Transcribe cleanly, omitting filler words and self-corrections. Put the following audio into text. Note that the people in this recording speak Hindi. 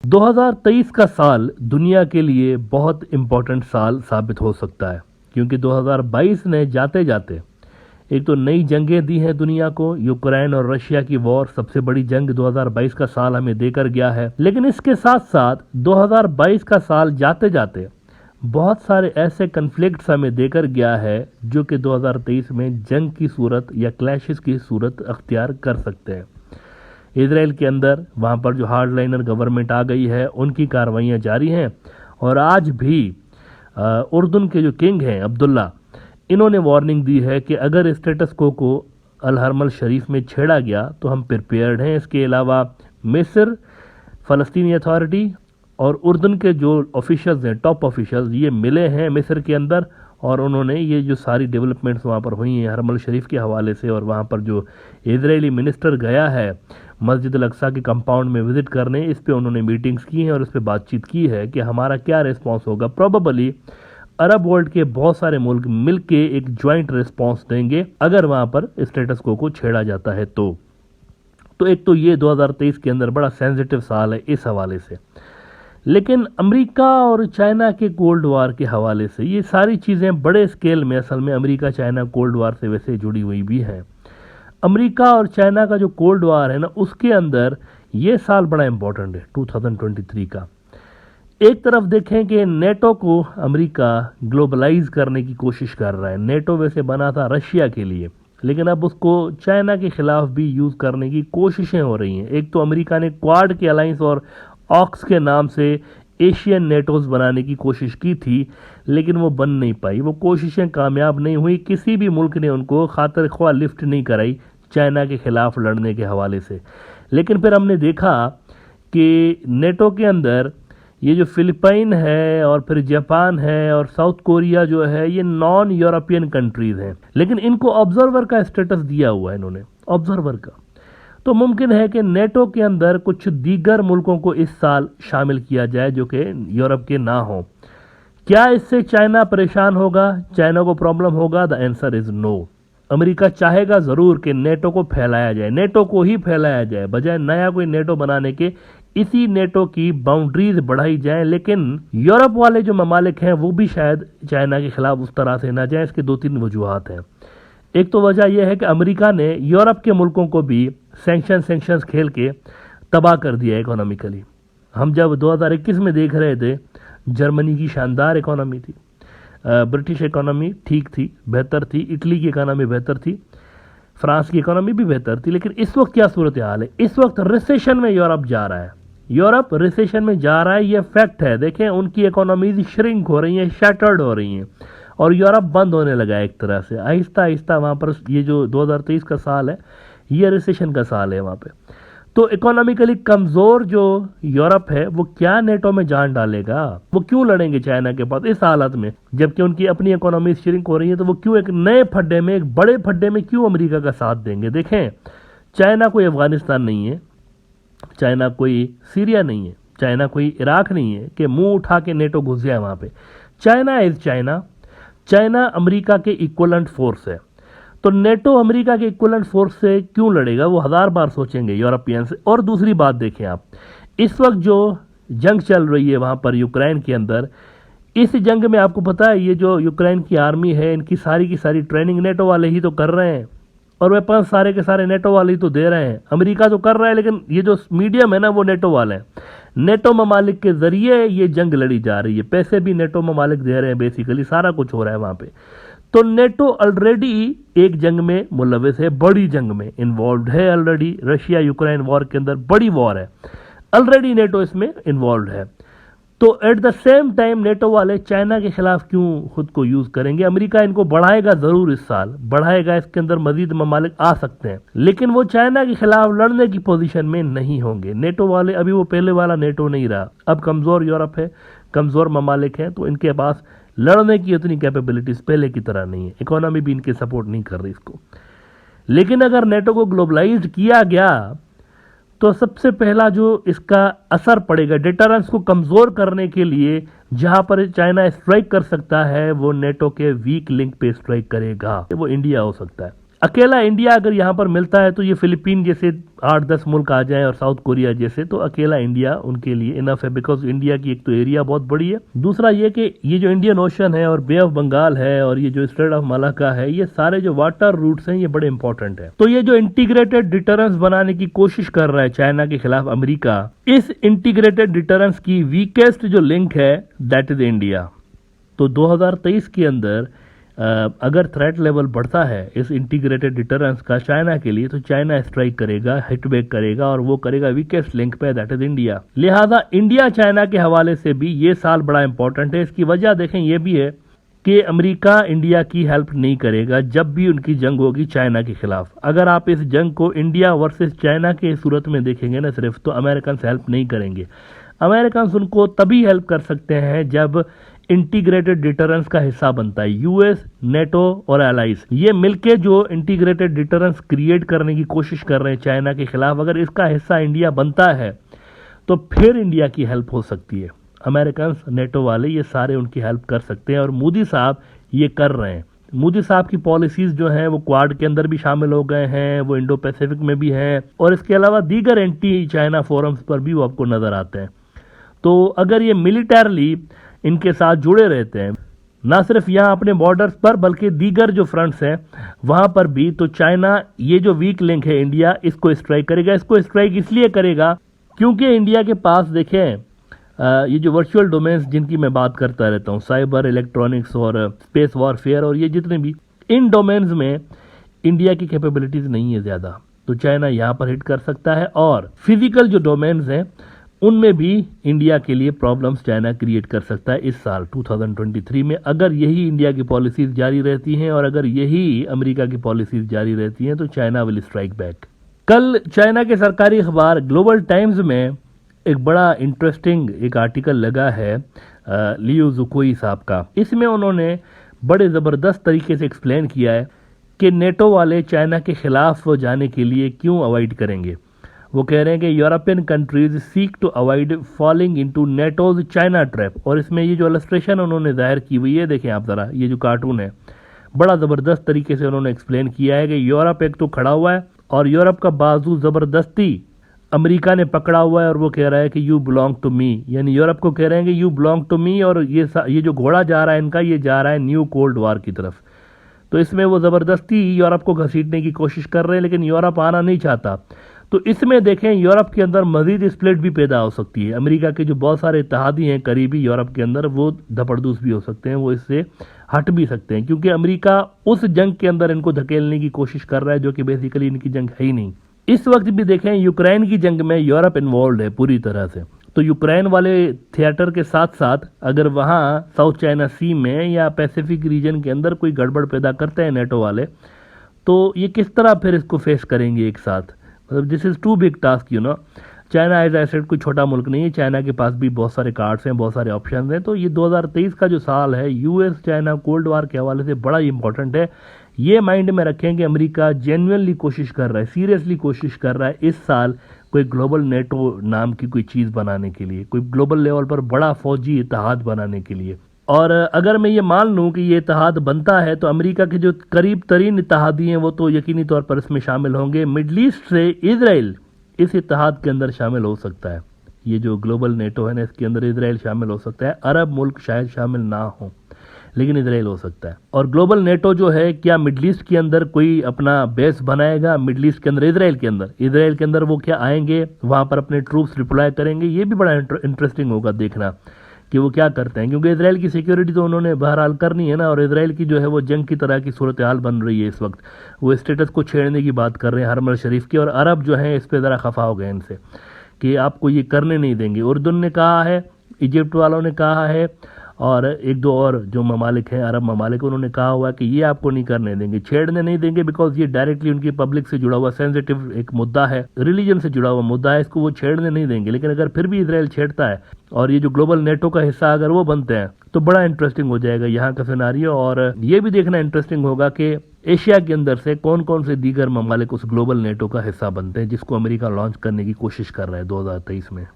2023 का साल दुनिया के लिए बहुत इम्पोर्टेंट साल साबित हो सकता है, क्योंकि 2022 ने जाते जाते एक तो नई जंगें दी हैं दुनिया को। यूक्रेन और रशिया की वॉर सबसे बड़ी जंग 2022 का साल हमें देकर गया है। लेकिन इसके साथ साथ 2022 का साल जाते जाते बहुत सारे ऐसे कन्फ्लिक्ट्स हमें देकर गया है जो कि 2023 में जंग की सूरत या क्लैशेस की सूरत अख्तियार कर सकते हैं। इजराइल के अंदर वहाँ पर जो हार्डलाइनर गवर्नमेंट आ गई है उनकी कार्रवाइयाँ जारी हैं, और आज भी उर्दन के जो किंग हैं अब्दुल्ला, इन्होंने वार्निंग दी है कि अगर स्टेटस को अल हरमल शरीफ में छेड़ा गया तो हम प्रिपेयर्ड हैं। इसके अलावा मिस्र, फ़लस्तीनी अथॉरिटी और उर्दन के जो ऑफिशियल्स हैं, टॉप ऑफिशियल्स, ये मिले हैं मिस्र के अंदर, और उन्होंने ये जो सारी डेवलपमेंट्स वहाँ पर हुई हैं हरमल शरीफ के हवाले से, और वहाँ पर जो इजरायली मिनिस्टर गया है मस्जिद अल-अक्सा के कंपाउंड में विजिट करने, इस पे उन्होंने मीटिंग्स की हैं और इस पे बातचीत की है कि हमारा क्या रिस्पांस होगा। प्रोबेबली अरब वर्ल्ड के बहुत सारे मुल्क मिलके एक ज्वाइंट रिस्पांस देंगे अगर वहाँ पर स्टेटस को छेड़ा जाता है तो एक तो ये 2023 के अंदर बड़ा सेंसिटिव साल है इस हवाले से। लेकिन अमेरिका और चाइना के कोल्ड वार के हवाले से ये सारी चीज़ें बड़े स्केल में असल में अमेरिका चाइना कोल्ड वार से वैसे जुड़ी हुई भी हैं। अमेरिका और चाइना का जो कोल्ड वार है ना, उसके अंदर ये साल बड़ा इंपॉर्टेंट है 2023 का। एक तरफ देखें कि नेटो को अमेरिका ग्लोबलाइज करने की कोशिश कर रहा है। नेटो वैसे बना था रशिया के लिए, लेकिन अब उसको चाइना के खिलाफ भी यूज़ करने की कोशिशें हो रही हैं। एक तो अमेरिका ने क्वाड के अलायंस और ऑक्स के नाम से एशियन नेटोज बनाने की कोशिश की थी, लेकिन वो बन नहीं पाई, वो कोशिशें कामयाब नहीं हुई। किसी भी मुल्क ने उनको खातिर ख्वाह लिफ्ट नहीं कराई चाइना के खिलाफ लड़ने के हवाले से। लेकिन फिर हमने देखा कि नेटो के अंदर ये जो फिलिपाइन है और फिर जापान है और साउथ कोरिया जो है, ये नॉन यूरोपियन कंट्रीज हैं, लेकिन इनको ऑब्जर्वर का स्टेटस दिया हुआ है इन्होंने, ऑब्जर्वर का। तो मुमकिन है कि नेटो के अंदर कुछ दीगर मुल्कों को इस साल शामिल किया जाए जो कि यूरोप के ना हो। क्या इससे चाइना परेशान होगा, चाइना को प्रॉब्लम होगा? The answer is no. America चाहेगा ज़रूर कि नेटो को फैलाया जाए, नेटो को ही फैलाया जाए, बजाय नया कोई नेटो बनाने के इसी नेटो की बाउंड्रीज बढ़ाई जाए। लेकिन यूरोप वाले जो ममालिक हैं वो भी शायद चाइना के खिलाफ उस तरह से ना जाए। इसके दो तीन वजूहात हैं। एक तो वजह यह है कि अमेरिका ने यूरोप के मुल्कों को भी सैंक्शंस खेल के तबाह कर दिया इकोनॉमिकली। हम जब 2021 में देख रहे थे, जर्मनी की शानदार इकोनॉमी थी, ब्रिटिश इकोनॉमी ठीक थी, बेहतर थी, इटली की इकोनॉमी बेहतर थी, फ्रांस की इकोनॉमी भी बेहतर थी। लेकिन इस वक्त क्या सूरत हाल है? इस वक्त रिसेशन में यूरोप जा रहा है, यूरोप रिसेशन में जा रहा है, ये फैक्ट है। देखें, उनकी इकोनॉमीज श्रिंक हो रही हैं, शैटर्ड हो रही हैं, और यूरोप बंद होने लगा है एक तरह से आहिस्ता आहिस्ता। वहाँ पर ये जो 2023 का साल है ये रिसेशन का साल है वहाँ पे। तो इकोनॉमिकली कमज़ोर जो यूरोप है वो क्या नेटो में जान डालेगा? वो क्यों लड़ेंगे चाइना के पास इस हालत में, जबकि उनकी अपनी इकोनॉमी श्रिंक हो रही है? तो वो क्यों एक नए फड्डे में, एक बड़े फड्डे में क्यों अमेरिका का साथ देंगे? देखें, चाइना कोई अफगानिस्तान नहीं है, चाइना कोई सीरिया नहीं है, चाइना कोई इराक नहीं है कि मुंह उठा के नेटो घुस जाए वहाँ पे। China is China, China America के इक्वलेंट फोर्स है। तो नेटो अमेरिका के इक्वलेंट फोर्स से क्यों लड़ेगा? वो 1000 बार सोचेंगे यूरोपियंस। और दूसरी बात देखें आप, इस वक्त जो जंग चल रही है वहाँ पर यूक्रेन के अंदर, इस जंग में आपको पता है ये जो यूक्रेन की आर्मी है, इनकी सारी की सारी ट्रेनिंग नेटो वाले ही तो कर रहे हैं, और वेपन्स सारे के सारे नेटो वाले ही तो दे रहे हैं। अमेरिका तो कर रहा है, लेकिन ये जो मीडियम है ना वो नेटो वाले हैं। नेटो ममालिक के जरिए ये जंग लड़ी जा रही है, पैसे भी नेटो ममालिक दे रहे हैं, बेसिकली सारा कुछ हो रहा है वहाँ पे। तो नेटो ऑलरेडी एक जंग में मुलविस है, बड़ी जंग में इन्वॉल्व है ऑलरेडी। रशिया यूक्रेन वॉर के अंदर बड़ी वॉर है, ऑलरेडी नेटो इसमें इन्वॉल्व है। तो at the same time NATO वाले चाइना के खिलाफ क्यों खुद को यूज करेंगे? अमेरिका इनको बढ़ाएगा जरूर, इस साल बढ़ाएगा, इसके अंदर मजीद ममालिक आ सकते हैं, लेकिन वो चाइना के खिलाफ लड़ने की पोजीशन में नहीं होंगे नेटो वाले। अभी वो पहले वाला नेटो नहीं रहा, अब कमजोर यूरोप है, कमजोर ममालिक हैं, तो इनके पास लड़ने की उतनी कैपेबिलिटीज पहले की तरह नहीं है, इकोनॉमी भी इनके सपोर्ट नहीं कर रही इसको। लेकिन अगर नेटो को ग्लोबलाइज किया गया तो सबसे पहला जो इसका असर पड़ेगा डिटरेंस को कमजोर करने के लिए, जहां पर चाइना स्ट्राइक कर सकता है वो नेटो के वीक लिंक पे स्ट्राइक करेगा, वो इंडिया हो सकता है। अकेला इंडिया अगर यहाँ पर मिलता है तो ये फिलीपीन जैसे 8-10 मुल्क आ जाएं और साउथ कोरिया जैसे, तो अकेला इंडिया उनके लिए इनफ है, बिकॉज इंडिया की एक तो एरिया बहुत बड़ी है, दूसरा ये कि ये जो इंडियन ओशन है और बे ऑफ बंगाल है और ये जो स्ट्रेट ऑफ मलाक्का है, ये सारे जो वाटर रूट्स हैं ये बड़े इंपॉर्टेंट है। तो ये जो इंटीग्रेटेड डिटरेंस बनाने की कोशिश कर रहा है चाइना के खिलाफ अमेरिका, इस इंटीग्रेटेड डिटरेंस की वीकेस्ट जो लिंक है दैट इज इंडिया। तो 2023 के अंदर अगर थ्रेट लेवल बढ़ता है इस इंटीग्रेटेड डिटरेंस का चाइना के लिए, तो चाइना स्ट्राइक करेगा, हिट बैक करेगा और वो करेगा वीकेस्ट लिंक पे, दैट इज इंडिया। लिहाजा इंडिया चाइना के हवाले से भी ये साल बड़ा इंपॉर्टेंट है। इसकी वजह देखें ये भी है कि अमेरिका इंडिया की हेल्प नहीं करेगा जब भी उनकी जंग होगी चाइना के खिलाफ। अगर आप इस जंग को इंडिया वर्सेस चाइना के सूरत में देखेंगे ना सिर्फ, तो अमेरिकन हेल्प नहीं करेंगे। अमेरिकन उनको तभी हेल्प कर सकते हैं जब इंटीग्रेटेड डिटरेंस का हिस्सा बनता है। यूएस, नेटो और एलाइज ये मिलके जो इंटीग्रेटेड डिटरेंस क्रिएट करने की कोशिश कर रहे हैं चाइना के खिलाफ, अगर इसका हिस्सा इंडिया बनता है तो फिर इंडिया की हेल्प हो सकती है। अमेरिकन, नेटो वाले ये सारे उनकी हेल्प कर सकते हैं और मोदी साहब ये कर रहे हैं। मोदी साहब की पॉलिसीज जो हैं वो क्वाड के अंदर भी शामिल हो गए हैं, वो इंडो पैसिफिक में भी हैं और इसके अलावा दीगर एंटी चाइना फोरम्स पर भी वो आपको नजर आते हैं। तो अगर ये मिलिटरली इनके साथ जुड़े रहते हैं, ना सिर्फ यहाँ अपने बॉर्डर्स पर बल्कि दीगर जो फ्रंट्स हैं वहां पर भी, तो चाइना ये जो वीक लिंक है इंडिया, इसको स्ट्राइक करेगा। इसको स्ट्राइक इसलिए करेगा क्योंकि इंडिया के पास देखें ये जो वर्चुअल डोमेन्स जिनकी मैं बात करता रहता हूँ, साइबर, इलेक्ट्रॉनिक्स और स्पेस वॉरफेयर और ये जितने भी इन डोमेन्स में इंडिया की कैपेबिलिटीज नहीं है ज़्यादा, तो चाइना यहाँ पर हिट कर सकता है। और फिजिकल जो डोमेन्स हैं उनमें भी इंडिया के लिए प्रॉब्लम्स चाइना क्रिएट कर सकता है इस साल 2023 में, अगर यही इंडिया की पॉलिसीज जारी रहती हैं और अगर यही अमेरिका की पॉलिसीज जारी रहती हैं तो चाइना विल स्ट्राइक बैक। कल चाइना के सरकारी अखबार ग्लोबल टाइम्स में एक बड़ा इंटरेस्टिंग एक आर्टिकल लगा है लियो जुकोई साहब का। इसमें उन्होंने बड़े ज़बरदस्त तरीके से एक्सप्लेन किया है कि नेटो वाले चाइना के खिलाफ जाने के लिए क्यों अवॉइड करेंगे। वो कह रहे हैं कि European countries seek to avoid falling into NATO's China trap. और इसमें ये जो इलस्ट्रेशन उन्होंने जाहिर की हुई है, देखें आप ज़रा, ये जो कार्टून है बड़ा ज़बरदस्त तरीके से उन्होंने एक्सप्लेन किया है कि यूरोप एक तो खड़ा हुआ है और यूरोप का बाजू ज़बरदस्ती अमेरिका ने पकड़ा हुआ है और वो कह रहा है कि यू बिलोंग टू मी, यानी यूरोप को कह रहे हैं कि यू बिलोंग टू मी। और ये जो घोड़ा जा रहा है इनका, ये जा रहा है न्यू कोल्ड वार की तरफ। तो इसमें वो ज़बरदस्ती यूरोप को घसीटने की कोशिश कर रहे हैं, लेकिन यूरोप आना नहीं चाहता। तो इसमें देखें यूरोप के अंदर मजीद स्प्लिट भी पैदा हो सकती है। अमेरिका के जो बहुत सारे इत्तेहादी हैं करीबी यूरोप के अंदर, वो धपड़दूस भी हो सकते हैं, वो इससे हट भी सकते हैं, क्योंकि अमेरिका उस जंग के अंदर इनको धकेलने की कोशिश कर रहा है जो कि बेसिकली इनकी जंग है ही नहीं। इस वक्त भी देखें यूक्रेन की जंग में यूरोप इन्वॉल्व है पूरी तरह से। तो यूक्रेन वाले थिएटर के साथ साथ अगर वहाँ साउथ चाइना सी में या पैसिफिक रीजन के अंदर कोई गड़बड़ पैदा करते हैं नेटो वाले, तो ये किस तरह फिर इसको फेस करेंगे एक साथ। मतलब this is too big task, you know. China as I said कोई छोटा मुल्क नहीं है, चाइना के पास भी बहुत सारे कार्ड्स हैं, बहुत सारे ऑप्शंस हैं। तो ये 2023 का जो साल है यूएस चाइना कोल्ड वार के हवाले से बड़ा इंपॉर्टेंट है। ये माइंड में रखें कि अमेरिका जेन्युइनली कोशिश कर रहा है, सीरियसली कोशिश कर रहा है इस साल कोई ग्लोबल नेटो नाम की कोई चीज़ बनाने के लिए, कोई ग्लोबल लेवल पर बड़ा फौजी इत्तेहाद बनाने के लिए। और अगर मैं ये मान लूँ कि ये इत्तेहाद बनता है तो अमेरिका के जो करीब तरीन इत्तेहादी हैं वो तो यकीनी तौर पर इसमें शामिल होंगे। मिडल ईस्ट से इजराइल इस इत्तेहाद के अंदर शामिल हो सकता है। ये जो ग्लोबल नेटो है ना, इसके अंदर इजराइल शामिल हो सकता है। अरब मुल्क शायद शामिल ना हो, लेकिन इजराइल हो सकता है। और ग्लोबल नेटो जो है, क्या मिडल ईस्ट के अंदर कोई अपना बेस बनाएगा? मिडल ईस्ट के अंदर, इजराइल के अंदर वो क्या आएंगे, वहां पर अपने ट्रूप्स डिप्लॉय करेंगे? ये भी बड़ा इंटरेस्टिंग होगा देखना कि वो क्या करते हैं, क्योंकि इजराइल की सिक्योरिटी तो उन्होंने बहरहाल करनी है ना। और इजराइल की जो है वो जंग की तरह की सूरत हाल बन रही है इस वक्त। वो स्टेटस को छेड़ने की बात कर रहे हैं हरम शरीफ की, और अरब जो है इस पर ज़रा खफा हो गए इनसे कि आपको ये करने नहीं देंगे। उर्दन ने कहा है, इजिप्ट वालों ने कहा है, और एक दो और जो ममालिक हैं अरब ममालिक, उन्होंने कहा हुआ कि ये आपको नहीं करने देंगे, छेड़ने नहीं देंगे, बिकॉज ये डायरेक्टली उनकी पब्लिक से जुड़ा हुआ सेंसिटिव एक मुद्दा है, रिलीजन से जुड़ा हुआ मुद्दा है, इसको वो छेड़ने नहीं देंगे। लेकिन अगर फिर भी इजराइल छेड़ता है और ये जो ग्लोबल नेटो का हिस्सा अगर वो बनते हैं तो बड़ा इंटरेस्टिंग हो जाएगा यहाँ का सिनारियो। और ये भी देखना इंटरेस्टिंग होगा कि एशिया के अंदर से कौन कौन से दीगर ममालिक उस ग्लोबल नेटो का हिस्सा बनते हैं जिसको अमेरिका लॉन्च करने की कोशिश कर रहा है 2023 में।